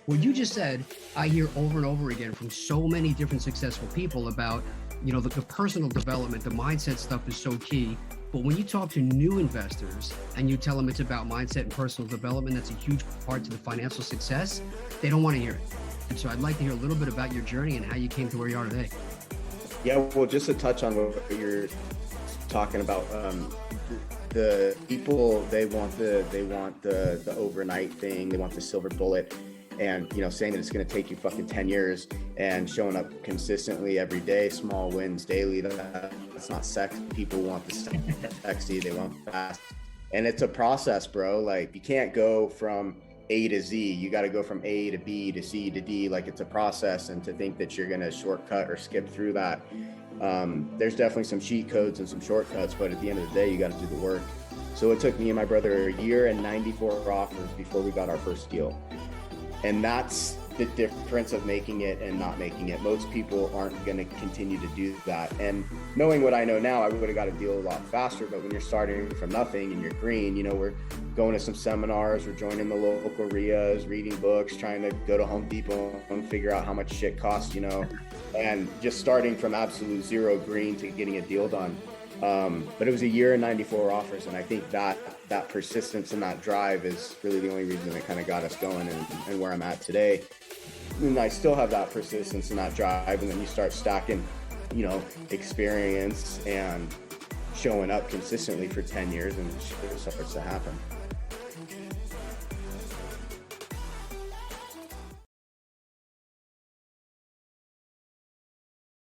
What you just said, I hear over and over again from so many different successful people about, the personal development, the mindset stuff is so key. But when you talk to new investors and you tell them it's about mindset and personal development, that's a huge part to the financial success, they don't want to hear it. And so I'd like to hear a little bit about your journey and how you came to where you are today. Yeah, well, just to touch on what you're talking about, the people, they want the overnight thing, they want the silver bullet, and saying that it's going to take you fucking 10 years and showing up consistently every day, small wins daily. That's not sexy. People want the sexy, they want fast, and it's a process, bro. Like, you can't go from A to Z. You got to go from A to B to C to D. Like, it's a process, and to think that you're going to shortcut or skip through that, there's definitely some cheat codes and some shortcuts, but at the end of the day, you got to do the work. So it took me and my brother a year and 94 offers before we got our first deal. And that's the difference of making it and not making it. Most people aren't going to continue to do that. And knowing what I know now, I would have got a deal a lot faster. But when you're starting from nothing and you're green, we're going to some seminars, we're joining the local RIAs, reading books, trying to go to Home Depot and figure out how much shit costs, and just starting from absolute zero green to getting a deal done. But it was a year and 94 offers. And I think that persistence and that drive is really the only reason that kind of got us going and where I'm at today. And I still have that persistence and that drive. And then you start stacking, experience and showing up consistently for 10 years, and it starts to happen.